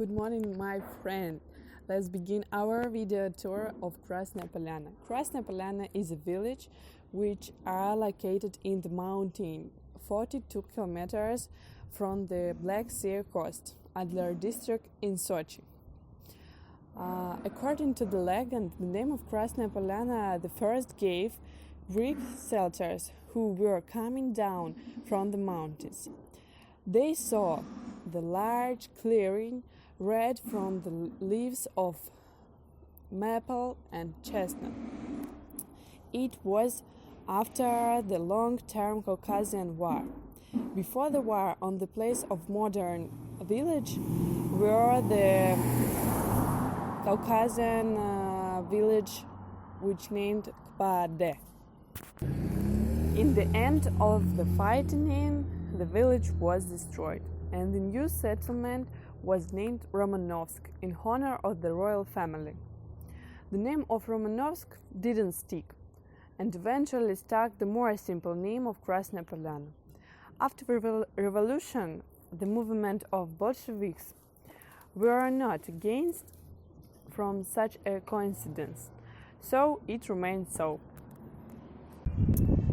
Good morning, my friend. Let's begin our video tour of Krasnaya Polyana. Krasnaya Polyana is a village which are located in the mountain, 42 kilometers from the Black Sea coast, Adler district in Sochi. According to the legend, the name of Krasnaya Polyana the first gave Greek settlers who were coming down from the mountains. They saw the large clearing red from the leaves of maple and chestnut. It was after the long-term Caucasian War. Before the war, on the place of modern village were the Caucasian village which named Kpade. In the end of the fighting, the village was destroyed, and the new settlement was named Romanovsk in honor of the royal family. The name of Romanovsk didn't stick, and eventually stuck the more simple name of Krasnaya Polyana. After the revolution, the movement of Bolsheviks were not against from such a coincidence, so it remained so.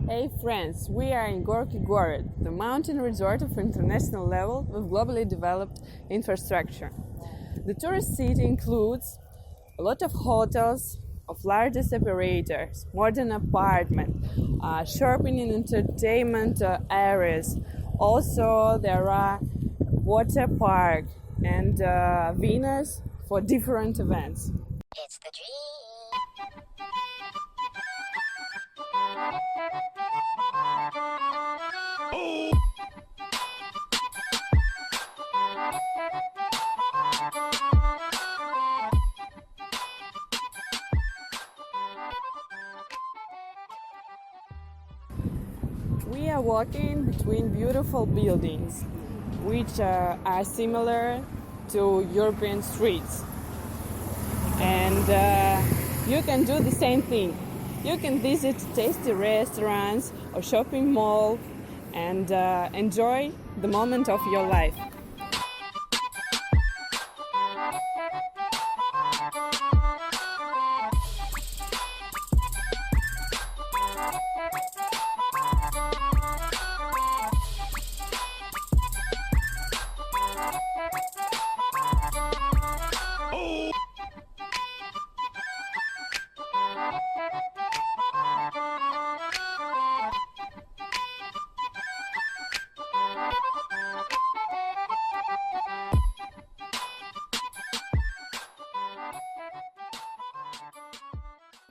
Hey friends, we are in Gorky Gorod, the mountain resort of international level with globally developed infrastructure. The tourist city includes a lot of hotels of largest operators, modern apartments, shopping and entertainment areas. Also, there are water park and venues for different events. It's the dream. We are walking between beautiful buildings, which are similar to European streets. And you can do the same thing. You can visit tasty restaurants or shopping mall and enjoy the moment of your life.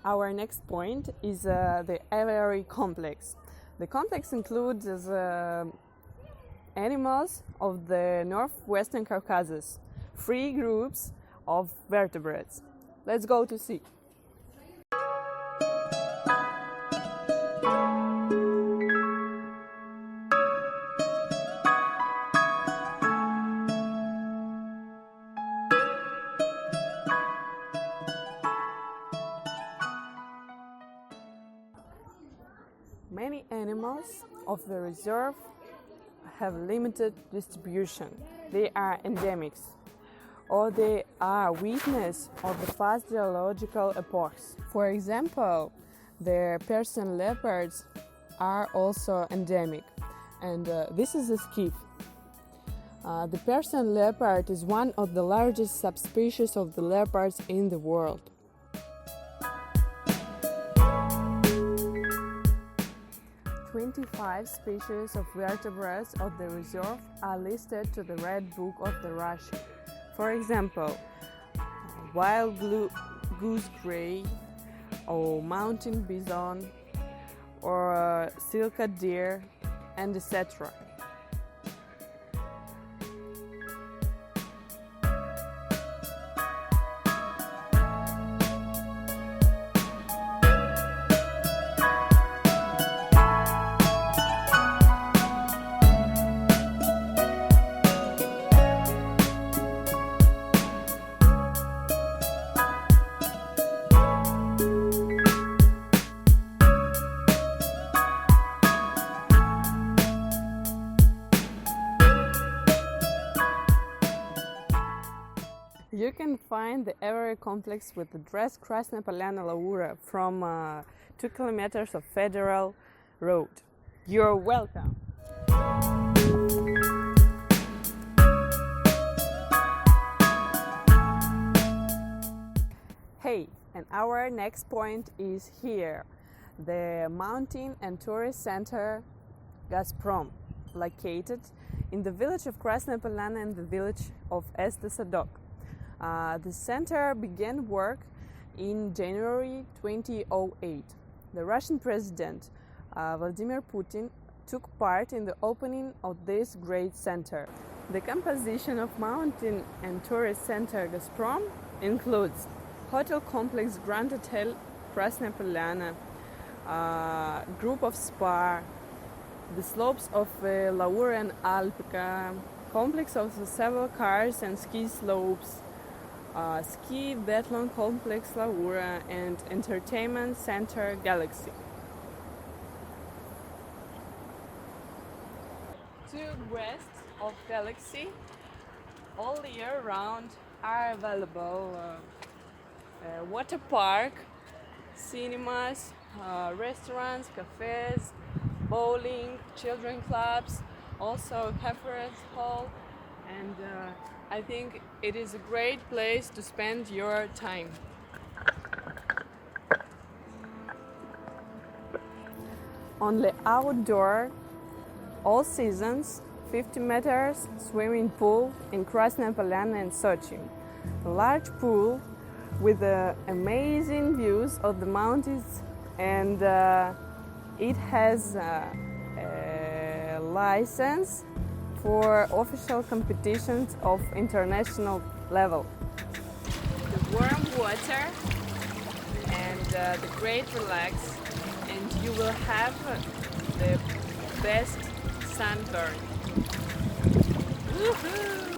Our next point is the aviary complex. The complex includes animals of the northwestern Caucasus, 3 groups of vertebrates. Let's go to see. Many animals of the reserve have limited distribution. They are endemics, or they are witness of the fast geological epochs. For example, the Persian leopards are also endemic, and this is a skiff. The Persian leopard is one of the largest subspecies of the leopards in the world. 25 species of vertebrates of the reserve are listed to the Red Book of the Russia. For example, wild goose gray, or mountain bison, or silka deer, and etc. You can find the area complex with the dress Krasnaya Polyana Laura from 2 kilometers of federal road. You're welcome! Hey, and our next point is here, the Mountain and Tourist Center Gazprom, located in the village of Krasnaya Polyana and the village of Este Sadok. The center began work in January 2008. The Russian President Vladimir Putin took part in the opening of this great center. The composition of Mountain and Tourist Center Gazprom includes hotel complex Grand Hotel Krasnaya Polyana, group of spa, the slopes of Laura and Alpica, complex of several cars and ski slopes, ski biathlon complex Laura, and entertainment center Galaxy. To west of Galaxy, all year round are available water park, cinemas, restaurants, cafes, bowling, children clubs, also conference hall, and I think it is a great place to spend your time. Only outdoor, all seasons, 50 meters swimming pool in Krasnaya Polyana and Sochi. A large pool with amazing views of the mountains, and it has a license for official competitions of international level. The warm water and the great relax, and you will have the best sunburn. Woohoo!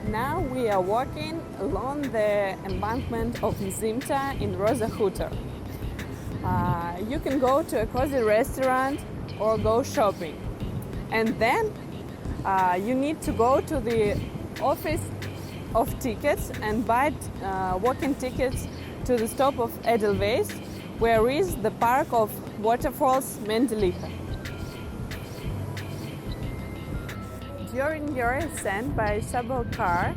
Now we are walking along the embankment of Zimta in Rosa Hutor. You can go to a cozy restaurant or go shopping. And then you need to go to the office of tickets and buy walking tickets to the stop of Edelweiss, where is the park of waterfalls Mendelicha. During your ascent by subway car,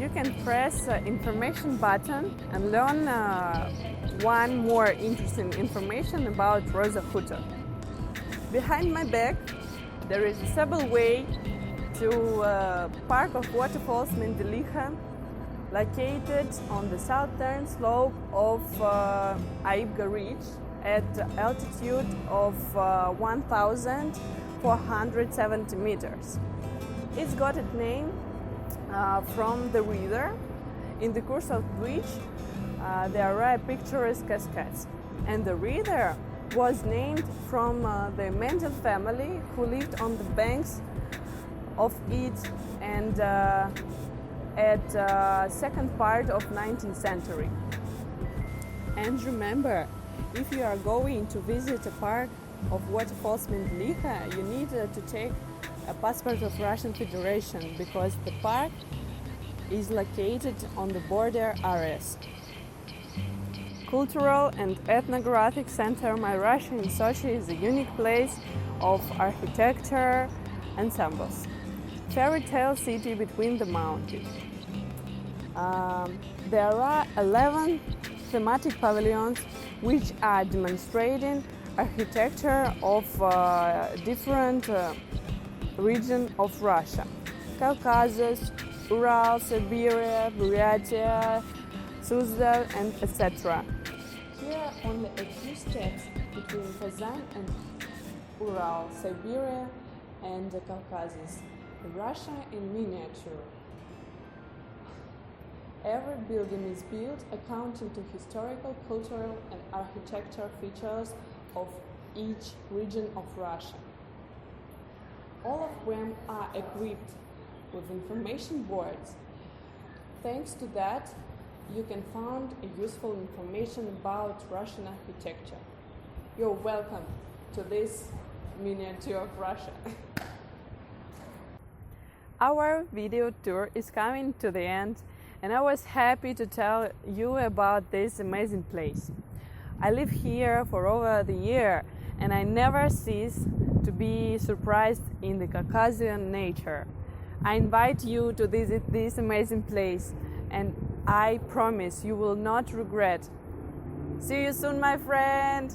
you can press the information button and learn one more interesting information about Rosa Hutor. Behind my back, there is a subway to Park of Waterfalls Mendelicha, located on the southern slope of Aibga Ridge at altitude of 1,470 meters. It's got its name from the river, in the course of which there are picturesque cascades. And the river was named from the Mendel family who lived on the banks of it, and at second part of 19th century. And remember, if you are going to visit a park of waterfalls Mendelicha, you need to take a passport of Russian Federation, because the park is located on the border areas. Cultural and ethnographic center My Russia in Sochi is a unique place of architecture ensembles. Fairy tale city between the mountains. There are 11 thematic pavilions which are demonstrating architecture of different regions of Russia: Caucasus, Ural, Siberia, Buryatia, Suzdal, and etc. Here are only a few steps between Kazan and Ural, Siberia, and the Caucasus. Russia in miniature. Every building is built accounting to historical, cultural, and architectural features of each region of Russia. All of them are equipped with information boards. Thanks to that, you can find useful information about Russian architecture. You're welcome to this miniature of Russia. Our video tour is coming to the end, and I was happy to tell you about this amazing place. I live here for over the year, and I never cease to be surprised in the Caucasian nature. I invite you to visit this amazing place, and I promise you will not regret. See you soon, my friend!